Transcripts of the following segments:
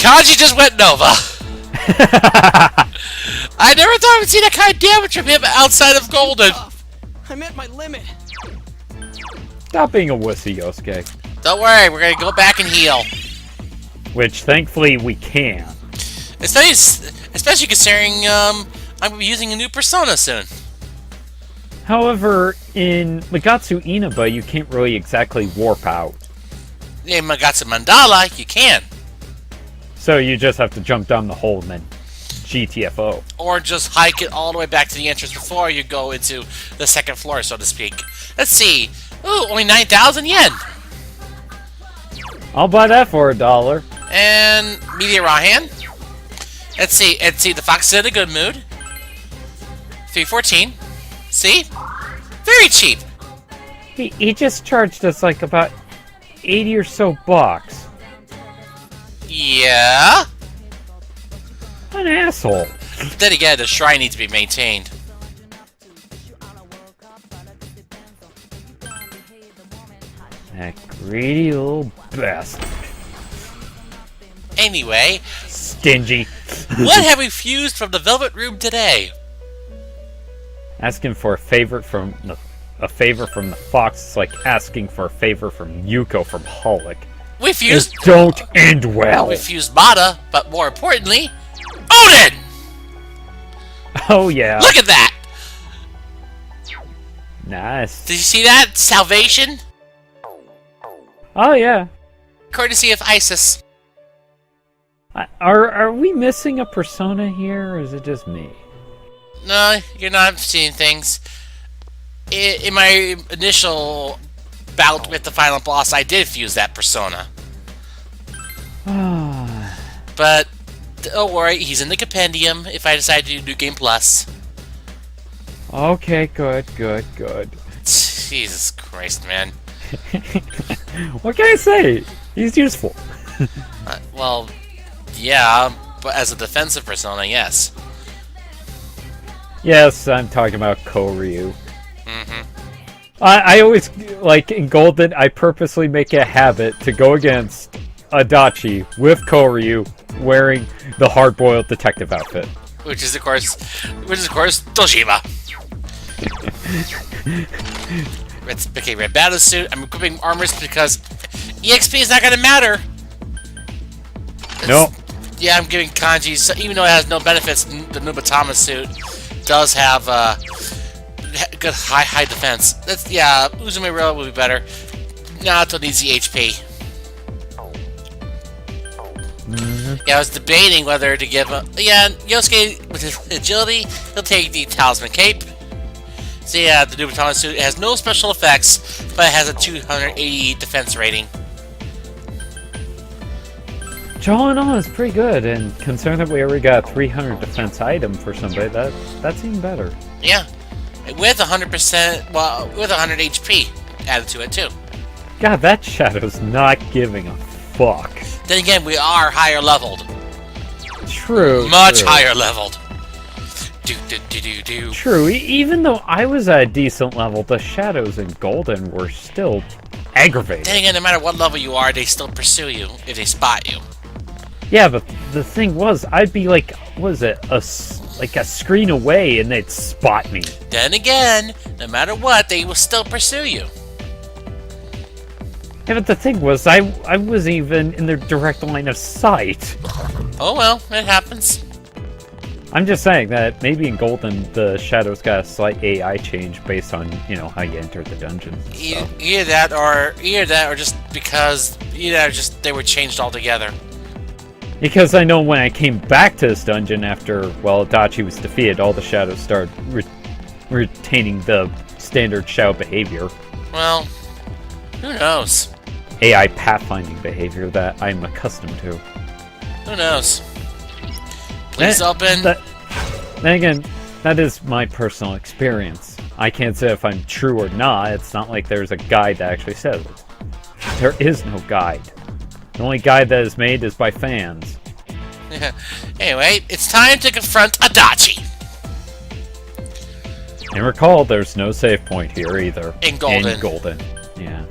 Kanji just went Nova. I never thought I'd see that kind of damage from him outside of Golden. I'm at my limit. Stop being a wussy, Yosuke. Don't worry, we're gonna go back and heal. Which, thankfully, we can. Especially considering I'm gonna be using a new persona soon. However, in Magatsu Inaba, you can't really exactly warp out. In Magatsu Mandala, you can. So you just have to jump down the hole and then GTFO. Or just hike it all the way back to the entrance before you go into the second floor, so to speak. Let's see. Ooh, only 9,000 yen. I'll buy that for $1. And Media Rahan. Let's see. The fox is in a good mood. 314. See? Very cheap. He just charged us like about 80 or so bucks. Yeah? An asshole. Then again, the shrine needs to be maintained. That greedy little bastard. Anyway, Stingy. what have we fused from the Velvet Room today? Asking for a favor from the fox is like asking for a favor from Yuko from Holic. We It fused. don't end well. We fused Mata, but more importantly, Odin. Oh yeah. Look at that. Nice. Did you see that? Salvation, Oh yeah. courtesy of Isis. Are we missing a persona here, or is it just me? No, you're not seeing things. In my initial bout with the final boss, I did fuse that persona. But don't worry, he's in the compendium if I decide to do New Game Plus. Okay, good. Jesus Christ, man. What can I say? He's useful. Well, yeah, but as a defensive persona, yes. Yes, I'm talking about Koryu. Mm-hmm. I always, like, in Golden, I purposely make it a habit to go against Adachi with Koryu wearing the hard-boiled detective outfit. Which is of course Toshima. It's okay, red battle suit. I'm equipping armors because EXP is not gonna matter. No. Yeah, I'm giving Kanji, so even though it has no benefits, the Nubatama suit does have good high defense. Yeah, Uzume Rail will be better. Naruto needs the HP. Yeah, I was debating whether to give Yosuke with his agility, he'll take the Talisman Cape. So yeah, the Nubatama suit has no special effects, but it has a 280 defense rating. All in all, it's pretty good, and considering that we already got a 300 defense item for somebody, that's even better. Yeah, with 100%, well, with 100 HP added to it too. God, that Shadow's not giving a fuck. Then again, we are higher leveled. True. Much true. higher leveled. True, even though I was at a decent level, the Shadows in Golden were still aggravating. Then again, no matter what level you are, they still pursue you if they spot you. Yeah, but the thing was, I'd be like, what was it, like a screen away and they'd spot me. Then again, no matter what, they will still pursue you. Yeah, but the thing was, I was even in their direct line of sight. Oh well, it happens. I'm just saying that maybe in Golden, the Shadows got a slight AI change based on, how you enter the dungeons and stuff. Either that or just because they were changed altogether. Because I know when I came back to this dungeon after, Adachi was defeated, all the Shadows started retaining the standard Shadow behavior. Well, who knows? AI pathfinding behavior that I'm accustomed to. Who knows? Please open. Then again, that is my personal experience. I can't say if I'm true or not. It's not like there's a guide that actually says it. There is no guide. The only guide that is made is by fans. Anyway, it's time to confront Adachi. And recall, there's no save point here either. In Golden. In Golden, yeah.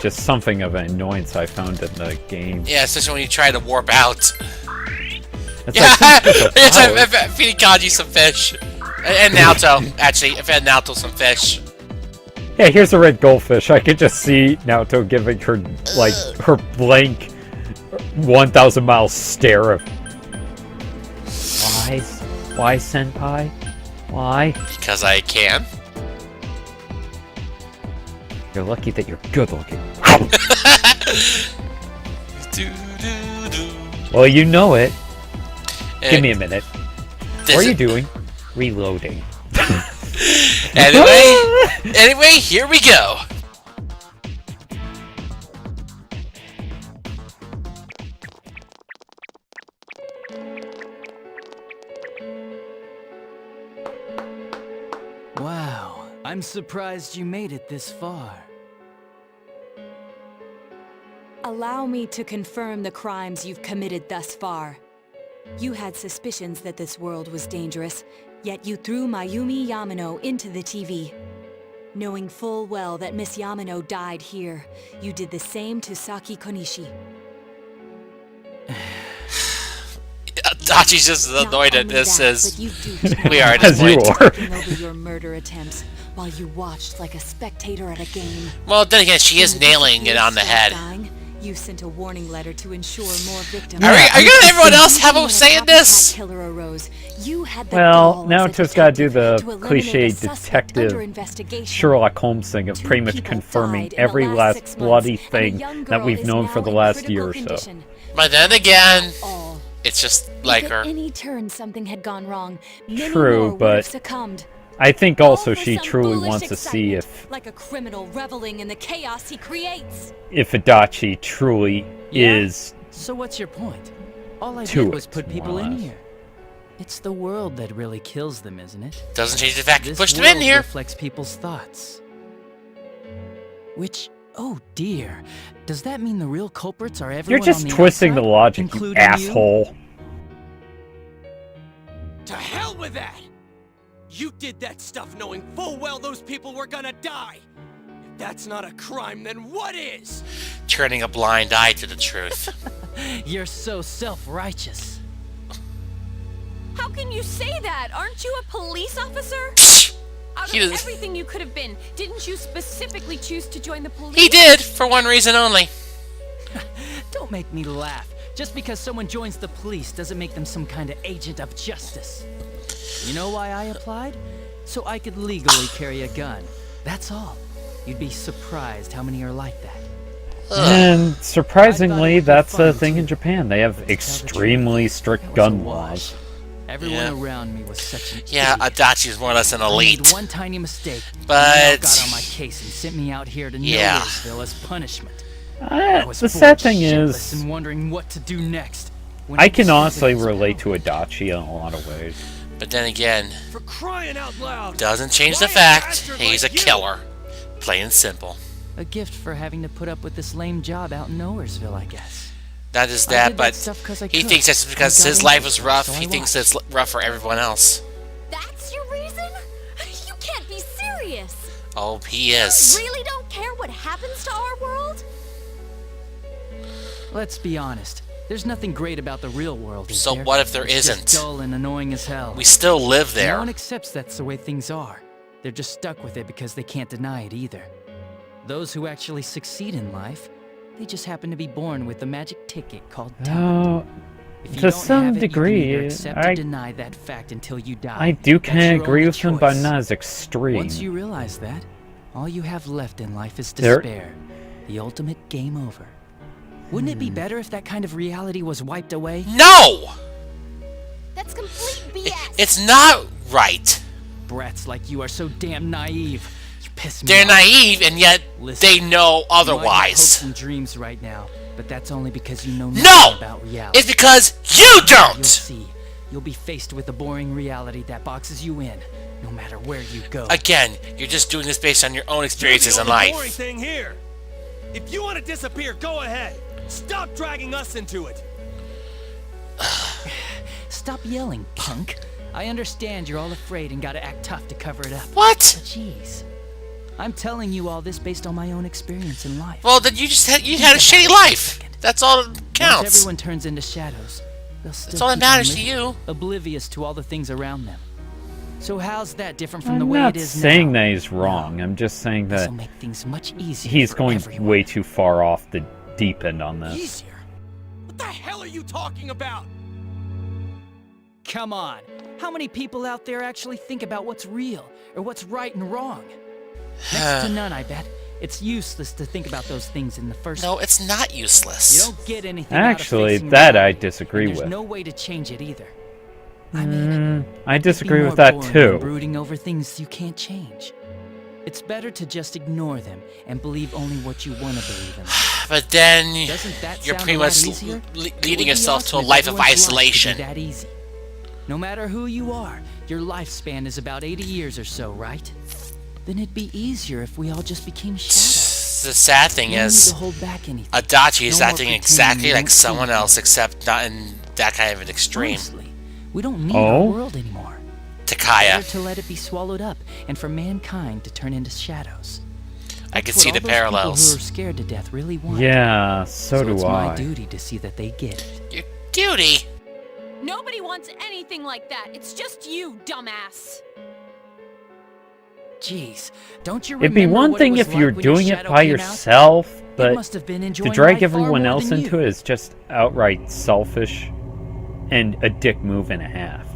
just something of an annoyance I found in the game. Yeah, especially when you try to warp out. It's Yeah, like, it's like feeding Kaji some fish. And Naoto, actually. I fed Naoto some fish. yeah, here's a red goldfish. I could just see Naoto giving her, like, her blank 1,000-mile stare of... Why? Why, senpai? Why? Because I can. You're lucky that you're good looking. Well, you know it. Give me a minute. What are you doing? Reloading. Anyway, here we go. Wow, I'm surprised you made it this far. Allow me to confirm the crimes you've committed thus far. You had suspicions that this world was dangerous, yet you threw Mayumi Yamano into the TV. Knowing full well that Miss Yamano died here, you did the same to Saki Konishi. Adachi's just as annoyed at this as we are at As this you point. are. Taking over your murder attempts while you watched like a spectator at a game. Well, then again, she is When the nailing it on the stopped head. dying, you sent a warning letter to ensure more victims. Are you gonna let everyone else have a When say in copycat this? killer arose, you had the Well, gall now as a it's just gotta do detective the to eliminate cliche a suspect detective under investigation. Sherlock Holmes thing of Two pretty much people confirming died in the every last last 6 bloody months, and a thing young that girl we've is known now for the in last critical year or so. condition. But then again, That's all. it's just like If her. at any turn something had gone wrong, many True, more would but have succumbed. I think also All for she some truly foolish wants to see excitement, like a criminal reveling in the chaos he creates. if Adachi truly Yeah? is So what's your point? All I To did was it, put more people or in less. here. It's the world that really kills them, isn't it? Doesn't change the fact you This pushed them world in here. reflects people's thoughts. Which, oh dear, does that mean the real culprits are everyone You're just on the twisting outside, the logic, you including asshole. To hell with that! You did that stuff knowing full well those people were gonna die! If that's not a crime, then what is? Turning a blind eye to the truth. You're so self-righteous. How can you say that? Aren't you a police officer? Out He of does- everything you could have been, didn't you specifically choose to join the police? He did, for one reason only. Don't make me laugh. Just because someone joins the police doesn't make them some kind of agent of justice. You know why I applied? So I could legally carry a gun. That's all. You'd be surprised how many are like that. And I thought surprisingly, it would be that's a fun, thing in too. Japan. They have But to tell the extremely truth, strict that was gun a wash. laws. Everyone Yeah. around me was such an Yeah, idiot. Adachi's more or less an I made elite. one tiny mistake, and But- they all got on my case and sent me out here to Yeah. Nowheresville as punishment. I was The bored sad thing shitless is, and wondering what to do next. when I I can discovered honestly this relate power. to Adachi in a lot of ways. But then again, For crying out loud! doesn't change the Why a fact bastard he's a like you? killer. Plain and simple. A gift for having to put up with this lame job out in Nowheresville, I guess. Not just I that, did but stuff 'cause I he could. thinks that's I because got his into life it, was rough. so He I thinks watched. it's rough for everyone else. That's your reason? You can't be serious. Oh, he is. You really don't care what happens to our world? Let's be honest. There's nothing great about the real world, is So there? what if there It's isn't? just dull and annoying as hell. We still live No there. one accepts that's the way things are. They're just stuck with it because they can't deny it either. Those who actually succeed in life, they just happen to be born with the magic ticket called talent. No, If you to don't some have it, you can degree, either accept I- or deny that fact until you die. I do That's kind your of agree only with him, but choice. not as extreme. Once you realize that, all you have left in life is There- despair. The ultimate game over. Wouldn't it be better if that kind of reality was wiped away? No! That's complete BS. It's not right. Brats like you are so damn naive. You piss me They're off. naive, and yet Listen, they know You might have hopes otherwise. and dreams right now, but that's only because you know nothing No! about reality. It's because you You'll don't! see. You'll be faced with a boring reality that boxes you in, no matter where you go. Again, you're just doing this based on your own experiences in You're the only boring life. thing here. If you want to disappear, go ahead. Stop dragging us into it. Stop yelling, punk. I understand you're all afraid and gotta act tough to cover it up. What? But jeez. I'm telling you all this based on my own experience in life. Well, then you had a shitty life. That's all that Once counts. everyone turns into shadows, they'll still That's all that keep on matters to living, you. oblivious to all the things around them. So how's that different from the I'm way not it is saying now? that he's wrong. I'm just saying that This'll make things much easier he's for going everyone. way too far off the deep end on this. Easier? What the hell are you talking about? Come on. How many people out there actually think about what's real or what's right and wrong? Next to none, I bet. It's useless to think about those things in the first No, it's not You useless. don't get anything Actually, out of facing that I reality, disagree and with. there's no way to change it either. I mean, I it'd be disagree more with that boring than too. brooding over things you can't change. It's better to just ignore them and believe only what you want to believe in. But then Doesn't that you're sound pretty a lot much easier? It would leading be yourself to a awesome if life of everyone's life could be isolation. that easy. No matter who you are, your lifespan is about 80 years or so, right? Then it'd be easier if we all just became shadows. The sad thing No need is, to hold back anything. Adachi is No more acting pretending exactly you like don't see someone anything. else, except not in that kind of an extreme. Honestly, we don't need Oh? our world anymore. Takaya. Better to let it be swallowed up and for mankind to turn into shadows. I can That's see what the all those people parallels. who are scared to death really want. Yeah, so it's do my I. duty to see that they get it. Your duty. Nobody wants anything like that. It's just you, dumbass. Jeez, don't you It'd remember be one what it thing was if you're like when your doing it shadow by came out? yourself, You but must have been to enjoying drag life far everyone more else than into you. it is just outright selfish and a dick move and a half.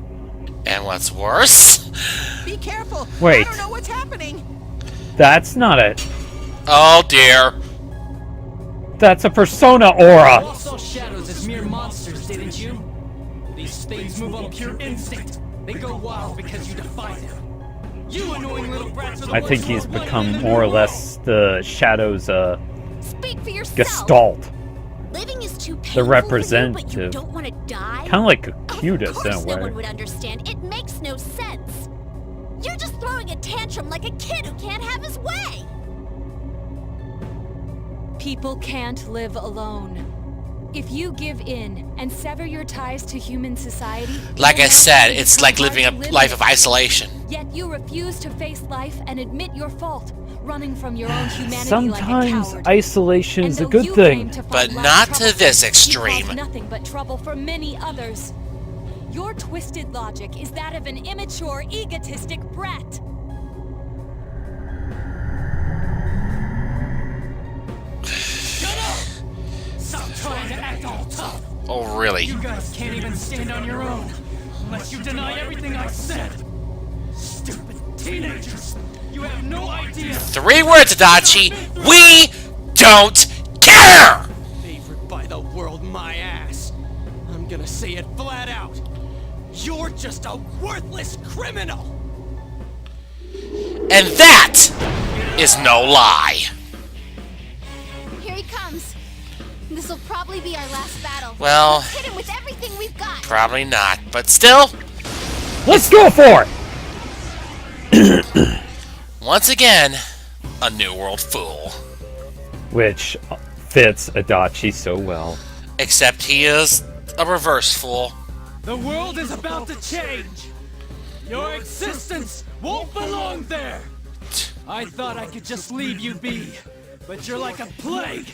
And what's worse? Be careful. Wait. I don't know what's happening. That's not a... Oh dear. That's a persona aura! You all saw shadows as mere monsters, didn't you? These things move on pure instinct. They go wild because you defy them. You annoying little brats are the I ones think who he's are running become in the more or new less the Shadow's, Speak for yourself. gestalt. Living is too painful The for you, but you representative. don't want to die? Kind of like a Of cutest in a course no one way. would understand. It makes no sense. You're just throwing a tantrum like a kid who can't have his way. People can't live alone. If you give in and sever your ties to human society, Like it will I said, naturally it's become like hard living to a live life with. of isolation. Yet you refuse to face life and admit your fault, running from your own humanity Sometimes like a coward. isolation is And a though good you thing. claim to find But life not to troublesome, this you extreme. cause nothing but trouble for many others. Your twisted logic is that of an immature, egotistic brat. Shut up! Stop trying to act all tough. Oh really? You guys can't even stand on your own unless you deny everything I said. Stupid teenagers! You have no idea. 3 words, Adachi. We don't care! Favored by the world, my ass. I'm gonna say it flat out. You're just a worthless criminal! And that is no lie. Here he comes. This'll probably be our last battle. Well, Let's hit him with everything we've got. probably not. But still, Let's go for it! once again, a New World fool. Which fits Adachi so well. Except he is a reverse fool. The world is about to change! Your existence won't belong there! I thought I could just leave you be, but you're like a plague!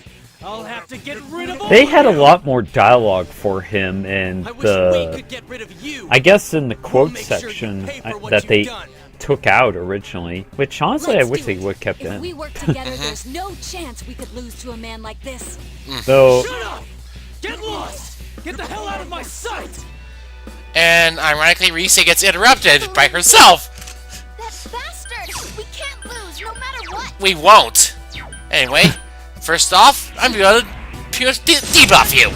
I'll have to get rid of all They of had a you. lot more dialogue for him in I wish we the... could get rid of you! I guess in the quote make sure you section pay for what that you've they done. took out originally. Which honestly I Let's wish do they it. would have kept If in. we work together, there's no chance we could lose to a man like this. Though, Shut up! Get lost! Get the hell out of my sight! And ironically, Rise gets interrupted by herself. That bastard! We can't lose, no matter what! We won't. Anyway, first off, I'm gonna pure debuff you.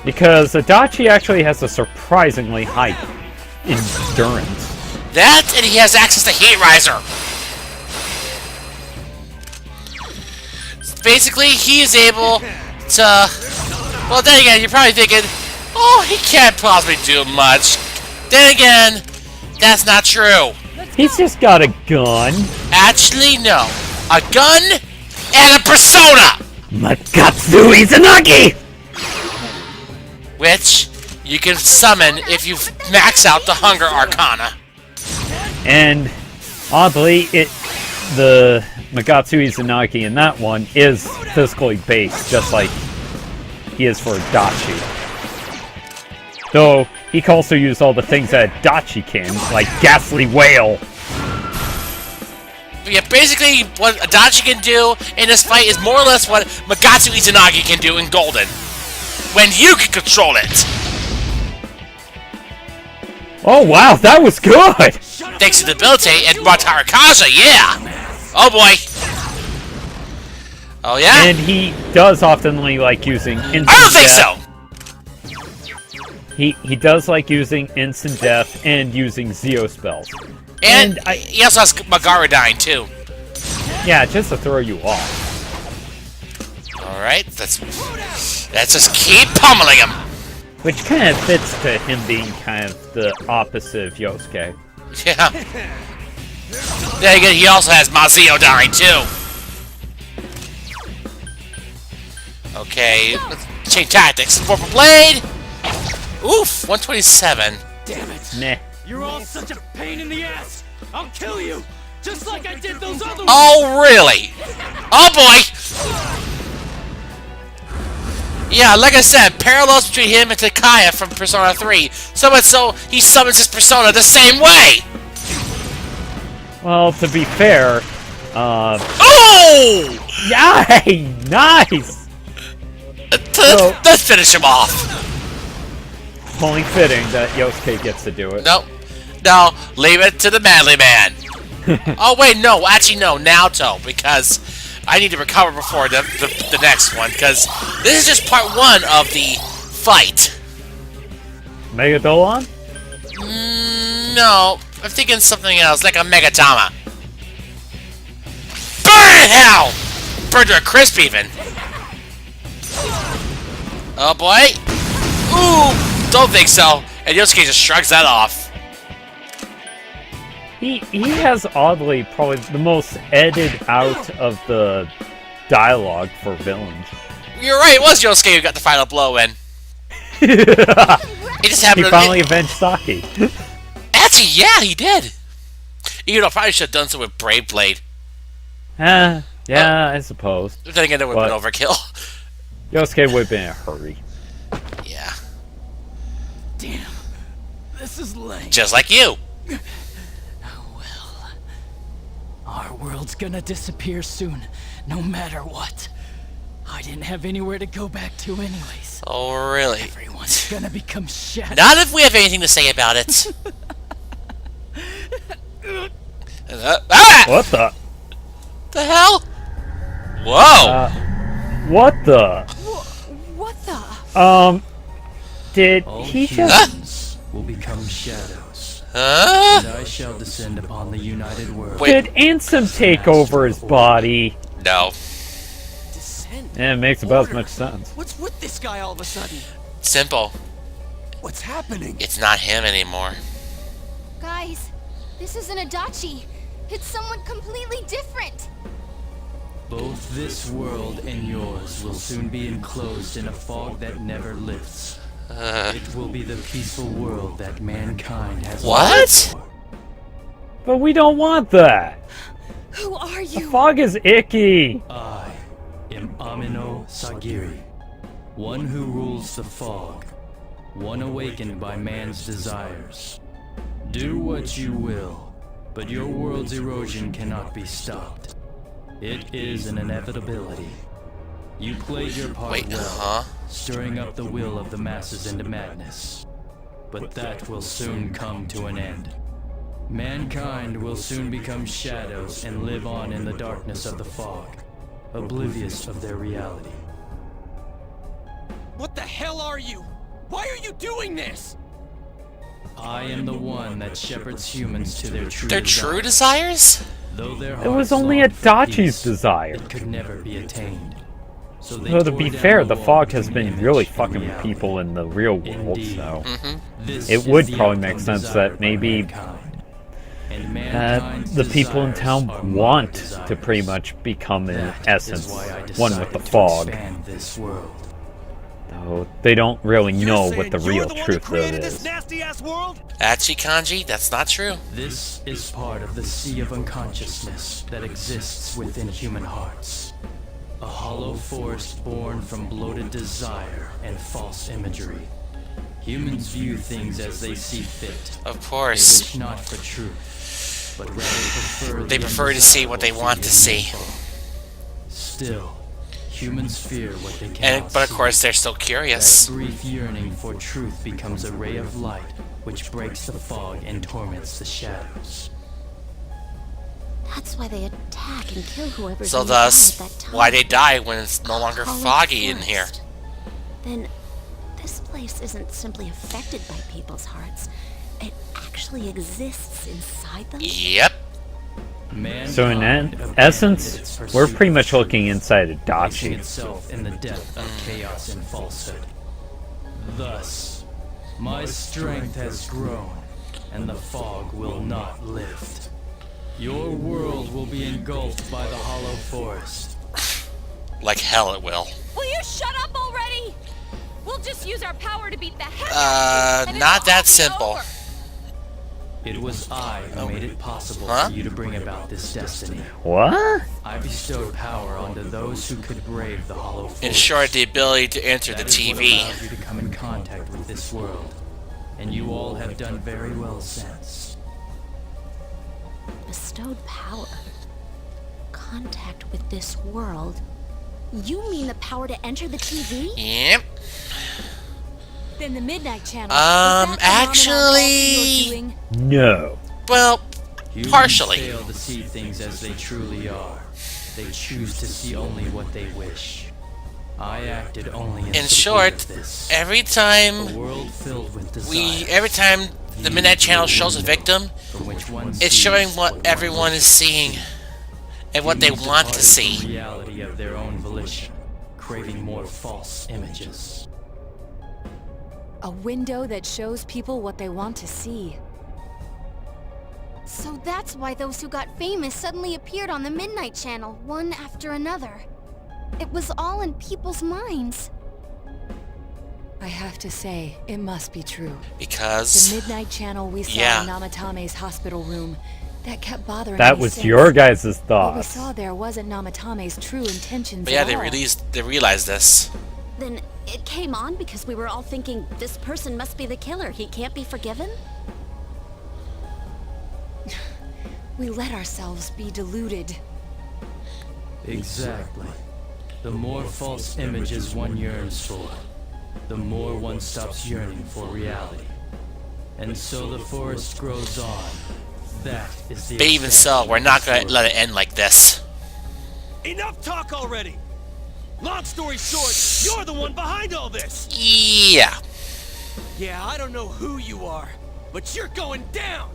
because Adachi actually has a surprisingly high endurance. That, and he has access to Heat Riser. Basically, he is able to... Well, then again, you're probably thinking, oh, he can't possibly do much. Then again, that's not true. He's just got a gun. Actually, no. A gun and a persona! Makatsu Izanagi! Which you can summon if you max out the Hunger Arcana. And Oddly, the Magatsu Izanagi in that one is physically based, just like he is for Adachi. Though, he can also use all the things that Adachi can, like Ghastly Whale. Yeah, basically, what Adachi can do in this fight is more or less what Magatsu Izanagi can do in Golden. When you can control it! Oh wow, that was good! Thanks to the ability and Wataru Kaja, yeah! Oh boy! Oh yeah? And he does oftenly like using instant I don't think death. so! He does like using instant death and using Zeo spells. And he also has Magarudyne too. Yeah, just to throw you off. Alright, let's just keep pummeling him! Which kind of fits to him being kind of the opposite of Yosuke. Yeah. Then again, he also has Maziodyne too. Okay, let's change tactics. Purple Blade! Oof, 127. Damn it! Meh. You're all such a pain in the ass! I'll kill you! Just like I did those other ones! Oh, really? Oh boy! Yeah, like I said, parallels between him and Takaya from Persona 3. So much so, he summons his persona the same way! Well, to be fair, Oh! yay! Nice! Let's finish him off! Only fitting that Yosuke gets to do it. Nope. No, leave it to the manly man. Oh, wait, no. Actually, no. Naoto, because I need to recover before the next one, because this is just part 1 of the fight. Megadolon? No. I'm thinking something else, like a Megatama. Burn in hell! Burn to a crisp, even. Oh, boy. Ooh! Don't think so. And Yosuke just shrugs that off. He has oddly probably the most edited out of the dialogue for villains. You're right, it was Yosuke who got the final blow in. He just happened He to... finally avenged Saki. Actually, yeah, he did. Even though I probably should have done so with Brave Blade. Yeah, I suppose. Then again, that would have been overkill. Yosuke would have been in a hurry. Yeah. Damn. This is lame. Just like you. Well, our world's gonna disappear soon, no matter what. I didn't have anywhere to go back to anyways. Oh, really? Everyone's gonna become shadows. Not if we have anything to say about it. What the? The hell? Whoa! What the? What the? Did All he just... humans will become shadows, Huh? and I shall descend upon the united world. Wait. Did Ansem take over his body? No. Descend. Yeah, it makes about as much sense. What's with this guy all of a sudden? Simple. What's happening? It's not him anymore. Guys, this isn't Adachi. It's someone completely different. Both this world and yours will soon be enclosed in a fog that never lifts. It will be the peaceful world that mankind has What? longed for. But we don't want that. Who are The you? fog is icky. I am Amino Sagiri, one who rules the fog, one awakened by man's desires. Do what you will, but your world's erosion cannot be stopped. It is an inevitability. You played your part Wait, well, stirring up the will of the masses into madness. But that will soon come to an end. Mankind will soon become shadows and live on in the darkness of the fog, oblivious of their reality. What the hell are you? Why are you doing this? I am the one that shepherds humans to their true Their desires. true desires? Though their It was hearts only long for Adachi's peace, desire. it could never be attained. So they Though to tore be down fair, the the wall fog has between been image really and fucking with reality. people in the real world, Indeed. so... This It is would the probably make outcome sense desired that by maybe mankind. And that mankind's the people in desires town are my want to desires. pretty much become, in That is essence, why I one with decided the to fog. expand this world. So they don't really know what the real You're the one that truth of it created this is. nasty-ass world? Achi Kanji, that's not true. This is part of the sea of unconsciousness that exists within human hearts. A hollow forest born from bloated desire and false imagery. Humans view things as they see fit. Of They course. wish not for truth, but rather prefer They the prefer to see what they undesirable want to for the see. info. Still, humans fear what they cannot But of see. course, they're still That curious. brief yearning for truth becomes a ray of light which breaks the fog and torments the shadows. That's why they attack and kill whoever's So nearby thus, at that time. why they die when it's no longer Hollow foggy in forest. here. Then this place isn't simply affected by people's hearts. It actually exists inside them. Yep. So in Mankind abandoned essence, its we're pursuit pretty of much truth, looking inside of placing Adachi. itself in the depth of chaos and falsehood. Thus, my strength has grown, and the fog will not lift. Your world will be engulfed by the hollow forest. Like hell it will. Will you shut up already? We'll just use our power to beat the heck out of you, and Not it'll that all be simple. over. It was I who made it possible Huh? for you to bring about this destiny. What? I bestowed power onto those who could brave the hollow forest. In short, the ability to enter the That is what TV. allowed you to come in contact with this world, and you all have done very well since. Bestowed power. Contact with this world. You mean the power to enter the TV? Yep. Then the Midnight Channel. is that phenomenon actually- also you're doing? No. Well, Humans partially. fail to see things as they truly are. They choose to see only what they wish. I acted only in In support short, of this. every A time world filled with desire. every time the Midnight Channel shows a victim, from which one it's sees showing what one everyone is wishes. seeing and what they Humans want to departed from see. reality of their own volition, craving more false images. A window that shows people what they want to see. So that's why those who got famous suddenly appeared on the Midnight Channel, one after another. It was all in people's minds. I have to say, it must be true. The Because Midnight Channel we saw Yeah. in Namatame's hospital room, that kept bothering That me was since. your guys' What we thoughts. saw there wasn't Namatame's true intentions but yeah, at they all. realized this. Then it came on because we were all thinking, this person must be the killer. He can't be forgiven? We let ourselves be deluded. Exactly. The more false images one yearns for, the more one stops yearning for reality. And so the forest grows on. That is the But even so, expansion we're of not this going to world. let it end like this. Enough talk already! Long story short, you're the one behind all this! Yeah. Yeah, I don't know who you are, but you're going down!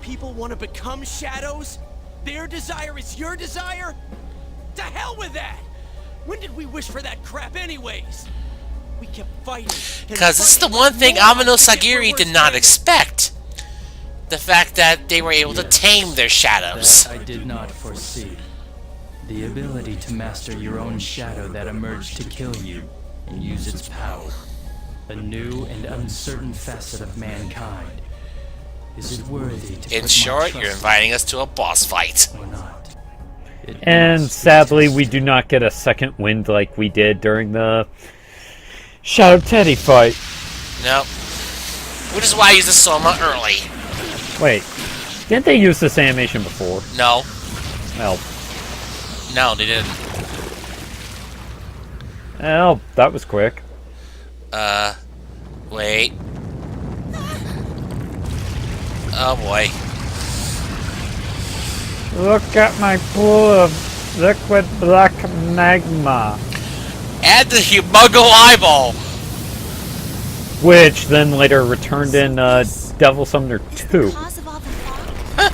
People want to become shadows? Their desire is your desire? To hell with that! When did we wish for that crap anyways? We kept fighting. and Because this is the fighting one like thing morons Amano to get where Sagiri we're did not standing. expect. The fact that they were able to Yes. tame their shadows. That I did not foresee. The ability to master your own shadow that emerged to kill you and use its power. A new and uncertain facet of mankind. Is it worthy to In put my short, trust you're inviting us to a boss fight. or not? It And must be sadly, we tested. do not get a second wind like we did during the Shadow Teddy fight. Nope. Which is why I used the Soma early. Wait, didn't they use this animation before? No. Well, No, they didn't. that was quick. Wait. Oh boy. Look at my pool of liquid black magma. Add the Humongo eyeball. Which then later returned in Devil Summoner 2. Cause of all the fog?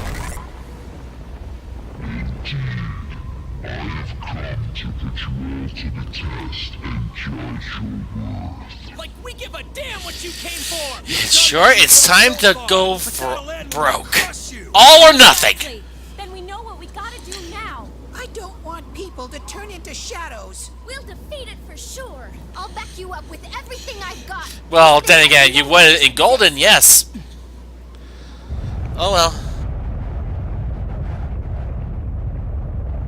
Like we give a damn what you came for! Sure, it's time to go But for that'll end when I broke. crush you. All or nothing. Exactly. Then we know what we gotta do now. I don't want people to turn into shadows. We'll defeat it for sure. I'll back you up with everything I've got. Well, then again, you won it in golden, yes. Oh well.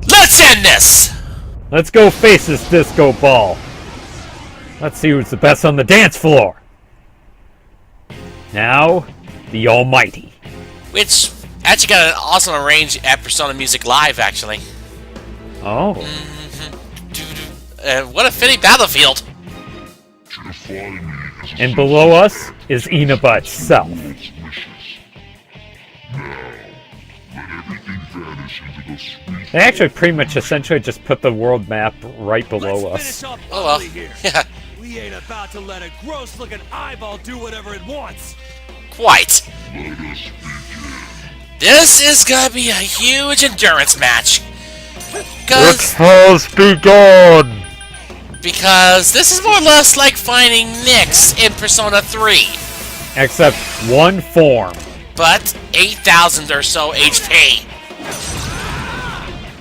Let's end this! Let's go face this disco ball. Let's see who's the best on the dance floor. Now, the Almighty. Which actually got an awesome arrange at Persona Music Live, actually. Oh. What a fitting battlefield. And below us is Inaba itself. They actually pretty much essentially just put the world map right below us. Finish up Oh well. early here. Yeah, We ain't about to let a gross-looking eyeball do whatever it wants. quite. This is gonna be a huge endurance match. has begun! Because this is more or less like finding Nyx in Persona 3. Except one form. But 8,000 or so HP.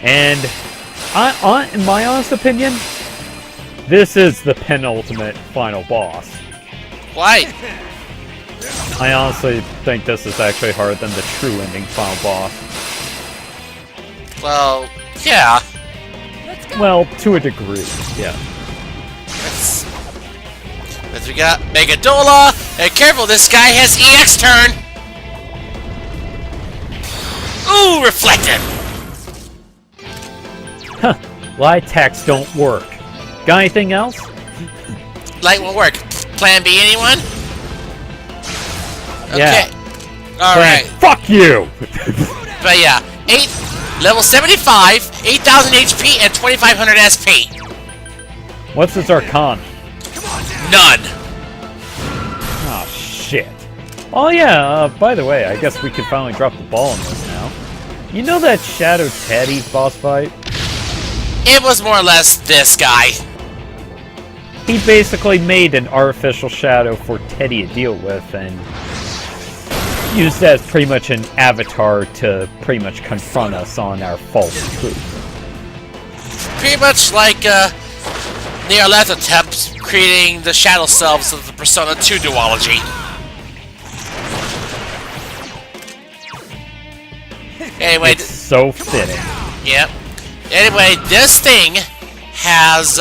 And in my honest opinion, this is the penultimate final boss. Why? I honestly think this is actually harder than the true ending final boss. Well, yeah. Well, to a degree, yeah. As we got Megadola. And careful, this guy has EX turn. Ooh, reflected. Huh. Light attacks don't work. Got anything else? Light won't work. Plan B, anyone? Yeah. Okay. Alright. Fuck you! But yeah, level 75, 8,000 HP, and 2,500 SP. What's his Arcana? None. Oh, shit. Oh yeah, by the way, I guess we could finally drop the ball on this now. You know that Shadow Teddy boss fight? It was more or less this guy. He basically made an artificial shadow for Teddy to deal with and used as pretty much an avatar to pretty much confront us on our false truth. Pretty much like Near-Left attempts creating the shadow selves of the Persona 2 duology. Anyway, It's so fitting. yep. Anyway, this thing has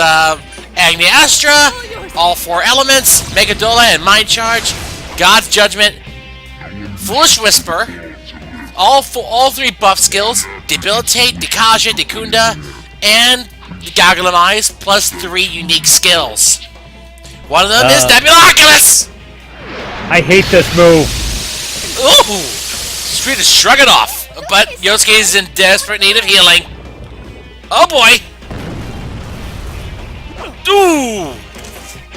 Agni Astra, all 4 elements, Megadola and Mind Charge, God's Judgment, Foolish Whisper, all 3 buff skills, Debilitate, Dekaja, Dekunda, and Goggle of Eyes, plus 3 unique skills. One of them is Nebuloculus! I hate this move. Ooh! Street is shrugging off, but Yosuke is in desperate need of healing. Oh boy! Ooh!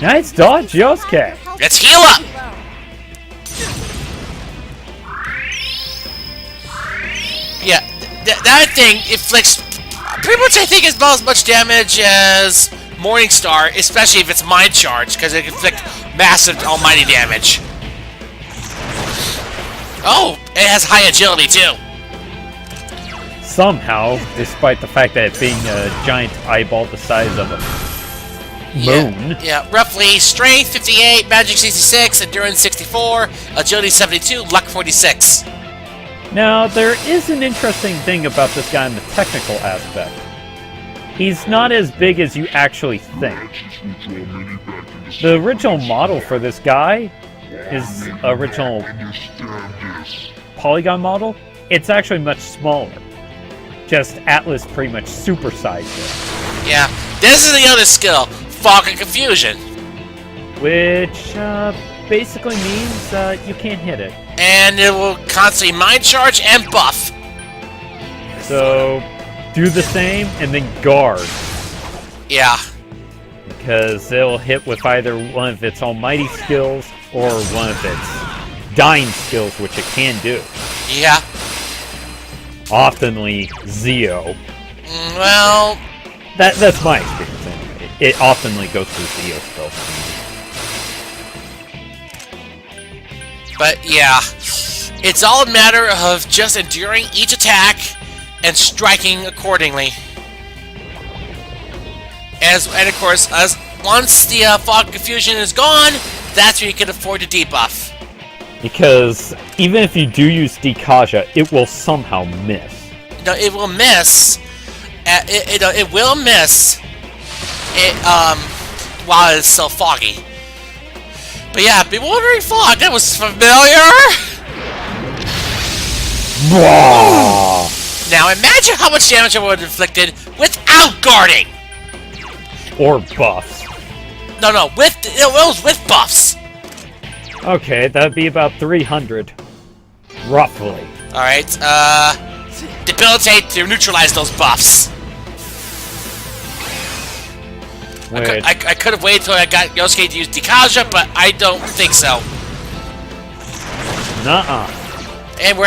Nice dodge, Yosuke. Let's heal up! Yeah, that thing inflicts pretty much, I think, as about as much damage as Morningstar, especially if it's Mind Charge, because it can inflict massive almighty damage. Oh, it has high agility too. Somehow, despite the fact that it being a giant eyeball the size of a moon. Yeah, roughly strength 58, magic 66, endurance 64, agility 72, luck 46. Now, there is an interesting thing about this guy in the technical aspect. He's not as big as you actually think. The original model for this guy, his original polygon model, it's actually much smaller. Just Atlas pretty much supersized it. Yeah, this is the other skill, Fog and Confusion. Which basically means you can't hit it. And it will constantly Mind Charge and buff. So, do the same and then guard. Yeah. Because it'll hit with either one of its almighty skills or one of its dying skills, which it can do. Yeah. Oftenly Zeo. Well... That's my experience anyway. It oftenly goes to Zeo spells. But yeah, it's all a matter of just enduring each attack and striking accordingly. And of course, once the fog confusion is gone, that's when you can afford to debuff. Because even if you do use Dikaja, it will somehow miss. No, it will miss. It will miss. While it's still foggy. But yeah, bewildering fog. That was familiar. Now imagine how much damage I would have inflicted without guarding. Or buffs. No, it was with buffs. Okay, that'd be about 300. Roughly. Alright, debilitate to neutralize those buffs. Wait. I could have waited till I got Yosuke to use Dikaja, but I don't think so. Nuh-uh. And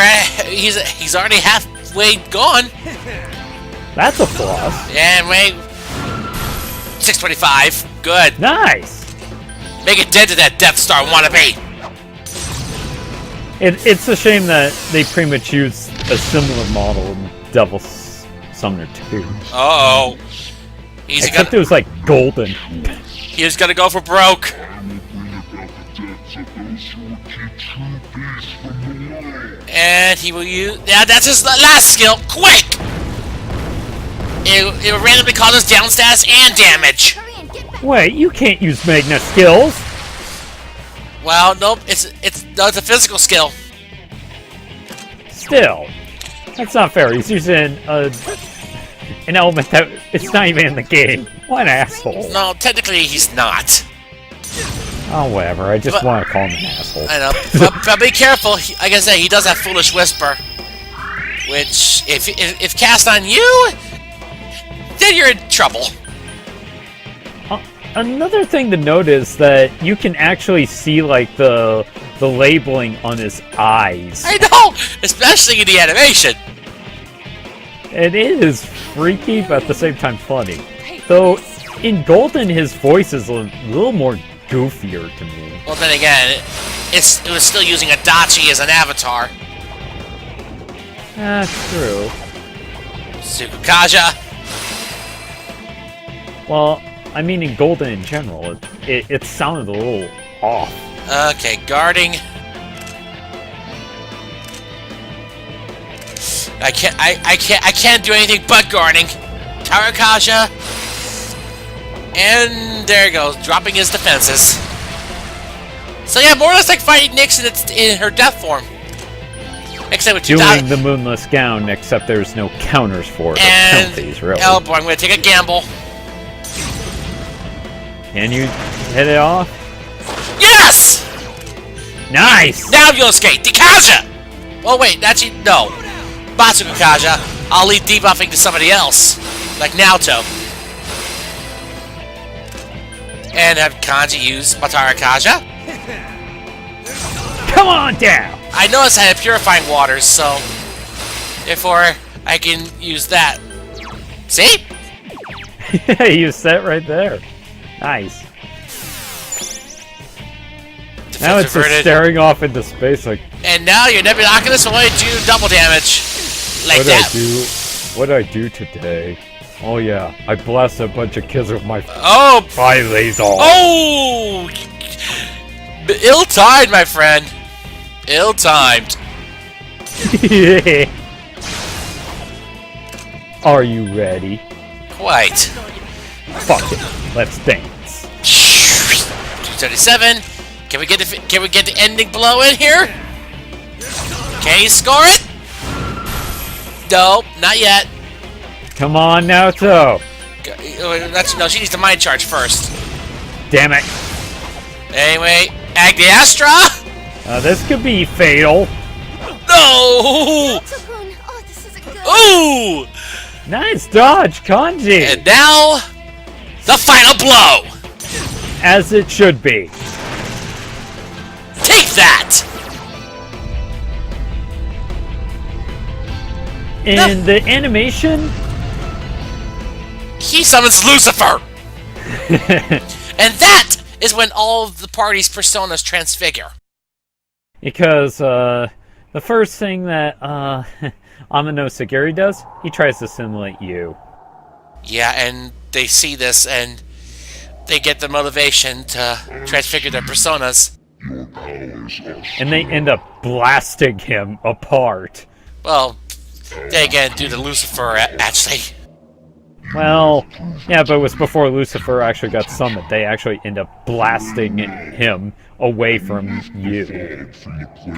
he's already halfway gone. That's a plus. And wait, 625. Good. Nice. Make it dead to that Death Star wannabe. It's a shame that they pretty much used a similar model in Devil Summoner 2. Uh-oh. Except it was like golden. He's gonna go for broke. And he will use... Yeah, that's his last skill. Quick! It will randomly causes down stats and damage. Wait, you can't use Magna skills. Well, nope. It's a physical skill. Still, that's not fair. He's using an element that it's not even in the game. What an asshole. No, technically he's not. Oh, whatever. I just want to call him an asshole. I know. but be careful. Like I said, he does have Foolish Whisper. Which, if cast on you, then you're in trouble. Another thing to note is that you can actually see, like, the labeling on his eyes. I know! Especially in the animation. It is freaky, but at the same time funny. Though, in Golden, his voice is a little more goofier to me. Well, then again, it was still using Adachi as an avatar. That's true. Tsukukaja. Well, I mean in Golden in general, it sounded a little off. Okay, guarding. I can't do anything but guarding. Tarakaja. And there it goes, dropping his defenses. So yeah, more or less like fighting Nyx in her death form. Except with doing the Moonless Gown, except there's no counters for it, or penalties, really. Oh boy, I'm gonna take a gamble. Can you hit it off? Yes! Nice! Now Yosuke, Dikaja! Oh wait, actually, no. Batsukukaja, I'll leave debuffing to somebody else. Like Naoto. And have Kanji use Batarakaja. Come on down! I noticed I had Purifying Waters, so... Therefore, I can use that. See? Yeah, you set right there. Nice. Now it's just staring off into space like... And now your Nebuloculus will only do double damage. Like that. What did I do today? Oh yeah, I blasted a bunch of kids with my fire laser. Oh! Ill-timed, my friend. Ill-timed. Are you ready? Quite. Fuck it. Let's dance. 237. Can we get the ending blow in here? Can you score it? Nope, not yet. Come on, Naoto. No, she needs to mind charge first. Damn it. Anyway, Agniastra? This could be fatal. No! Oh, this isn't good. Ooh! Nice dodge, Kanji. And now, the final blow. As it should be. Take that! In the animation, he summons Lucifer! And that is when all of the party's personas transfigure. Because, the first thing that, Amano Sagiri does, he tries to simulate you. Yeah, and they see this and they get the motivation to transfigure their personas. And they end up blasting him apart. Well, they again due to Lucifer, actually. Well, yeah, but it was before Lucifer actually got summoned. They actually end up blasting him away from you.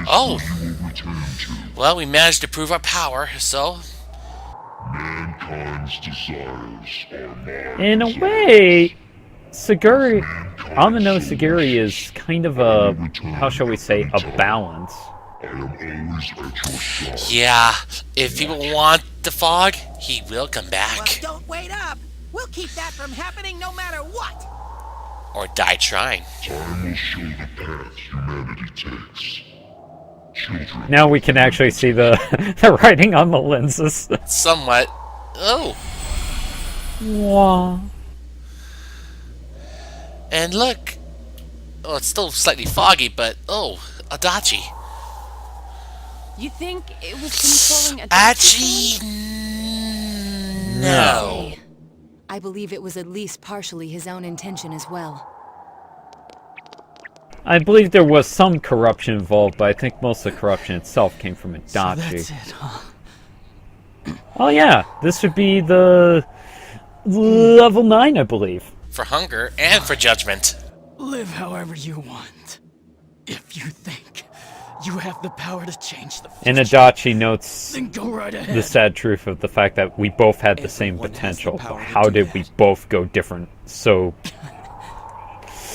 Oh. Well, we managed to prove our power, so... Mankind's desires are mine. In a way, Saguri, Amino Saguri is kind of a, how shall we say, a balance. I am always at your side. Yeah, if people want the fog, he will come back. Well, don't wait up. We'll keep that from happening no matter what. Or die trying. Time will show the path humanity takes. Children. Now we can actually see the, the writing on the lenses. Somewhat. Oh. Wah. And look. Oh, it's still slightly foggy, but oh, Adachi. You think it was controlling Adachi. No. Hey, I believe it was at least partially his own intention as well. I believe there was some corruption involved, but I think most of the corruption itself came from Adachi. So that's it, huh? Oh yeah, this would be the level 9, I believe. For hunger and for judgment. Live however you want. If you think you have the power to change the future, And Adachi notes then go right ahead. the sad truth of the fact that we both had the same Everyone has the potential. power But to how do did that. we both go different so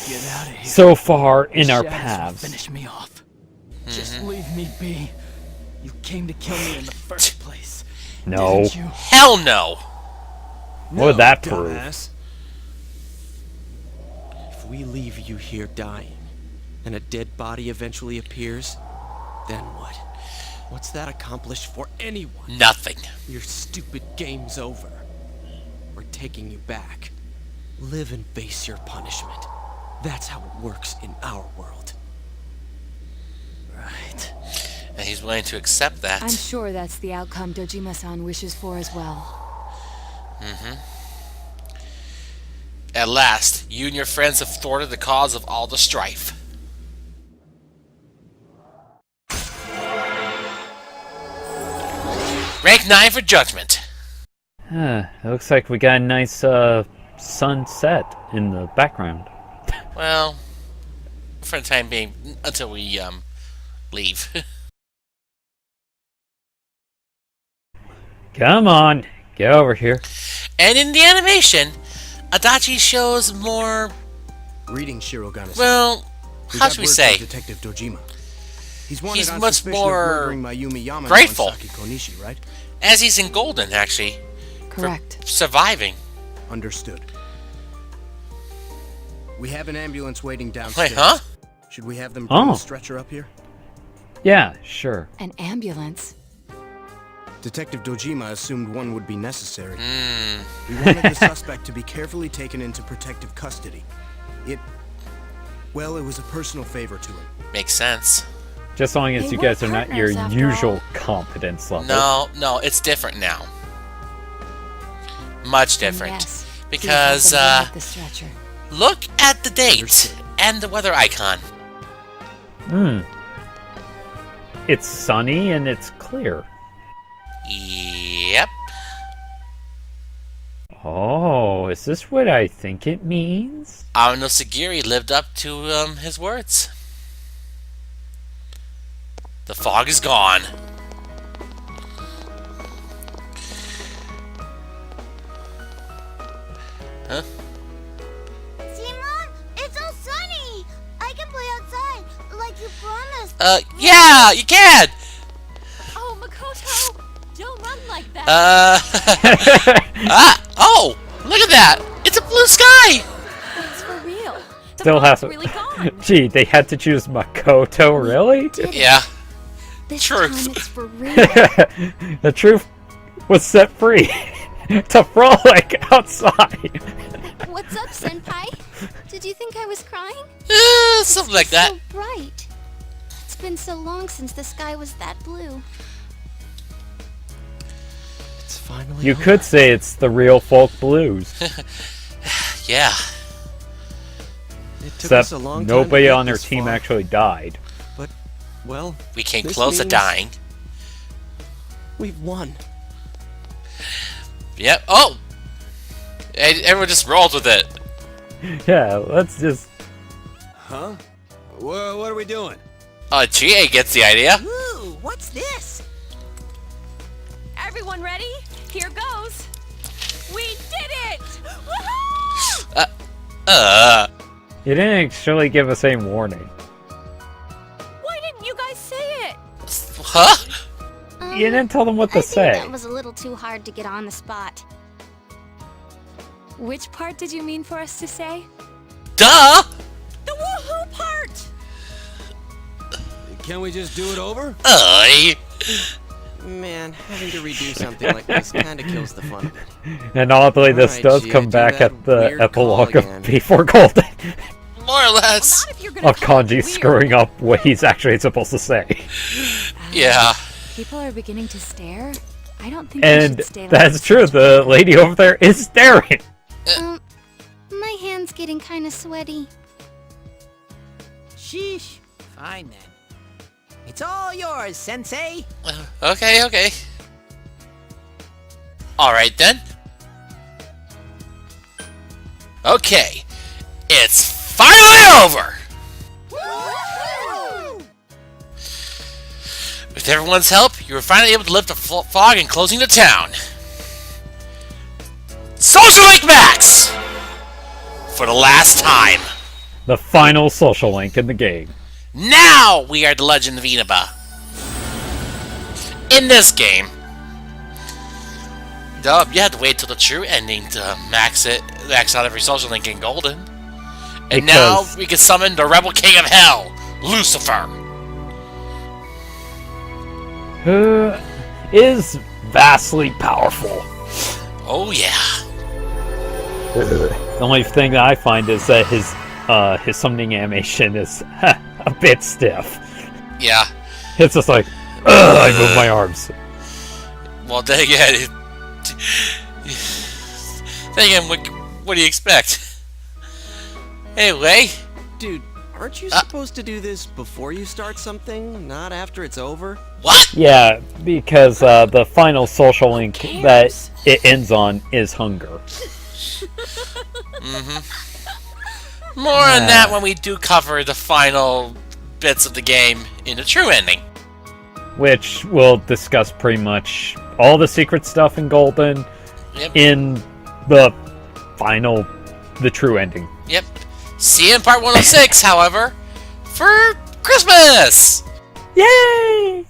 Get out of here. so far in our Shadows will paths? Finish me off. Just leave me be. You came to kill me in the first place. No. Didn't you? Hell no. What would that prove? Dumbass. If we leave you here dying, and a dead body eventually appears, then what? What's that accomplish for anyone? Nothing. Your stupid game's over. We're taking you back. Live and face your punishment. That's how it works in our world. Right. And he's willing to accept that. I'm sure that's the outcome Dojima-san wishes for as well. At last, you and your friends have thwarted the cause of all the strife. Rank 9 for judgment. It looks like we got a nice sunset in the background. Well, for the time being, until we leave. Come on, get over here. And in the animation, Adachi shows more, Reading Shirogane. well, how should we say? Detective Dojima. He's wanted He's on much suspicion more of murdering Mayumi Yamano grateful. and Saki Konishi, right? As he's in Golden, actually. Correct. For surviving. Understood. We have an ambulance waiting downstairs. Wait, huh? Should we have them bring Oh. the stretcher up here? Yeah, sure. An ambulance? Detective Dojima assumed one would be necessary. We wanted the suspect to be carefully taken into protective custody. It was a personal favor to him. Makes sense. Just as long as They you were guys are not your partners after usual all. competence level. No, it's different now. Much different. Yes. Because, Please let them bring up the stretcher. look at the date Understood. and the weather icon. It's sunny and it's clear. Yep. Oh, is this what I think it means? Amino Sagiri lived up to his words. The fog is gone. Huh? Simon, it's all sunny. I can play outside, like you promised. Yeah, you can! Oh, Makoto! Don't run like that! Oh! Look at that! It's a blue sky! It's for real. The Still fog's has really gone. Gee, they had to choose Makoto, really? Yeah. This truth. time it's for real. The truth was set free to frolic outside. What's up, Senpai? Did you think I was crying? Something like that. So bright. It's been so long since the sky was that blue. It's finally You over. could say it's the real folk blues. Yeah. It took us Except a long time nobody to get on their this team far, actually died. But, well, We came this close to means dying. We've won. Yep. Oh! Everyone just rolls with it. Yeah, let's just... Huh? What are we doing? GA gets the idea. Ooh, what's this? Everyone ready? Here goes. We did it! Woohoo! You didn't actually give us any warning. Why didn't you guys say it? Huh? You didn't tell them what to I think say. that was a little too hard to get on the spot. Which part did you mean for us to say? Duh! The woohoo part! Can we just do it over? Man, having to redo something like this kinda kills the fun of it. And oddly, this Alright, does Gia, come do back that at the weird epilogue call of again. Before Golden. More or less. Not if you're gonna Of call it Kanji weird. screwing up what he's actually supposed to say. Yeah. People are beginning to stare. I don't think we And should stay like that's this true, much the longer. lady over there is staring. My hand's getting kind of sweaty. Sheesh. Fine then. It's all yours, Sensei. Okay. Alright then. Okay. It's finally over! With everyone's help, you were finally able to lift the fog and closing the town. Social Link Max! For the last time. The final social link in the game. Now we are the Legend of Inaba. In this game, you had to wait till the true ending to max out every social link in Golden. And now we can summon the Rebel King of Hell, Lucifer. Who is vastly powerful. Oh yeah. The only thing that I find is that his summoning animation is a bit stiff. Yeah. It's just like, I move my arms. Well, then again, what do you expect? Anyway. Dude, aren't you supposed to do this before you start something, not after it's over? What? Yeah, because the final social link that it ends on is hunger. More on that when we do cover the final bits of the game in the true ending. Which we'll discuss pretty much all the secret stuff in Golden in the true ending. Yep. See you in part 106, however, for Christmas! Yay!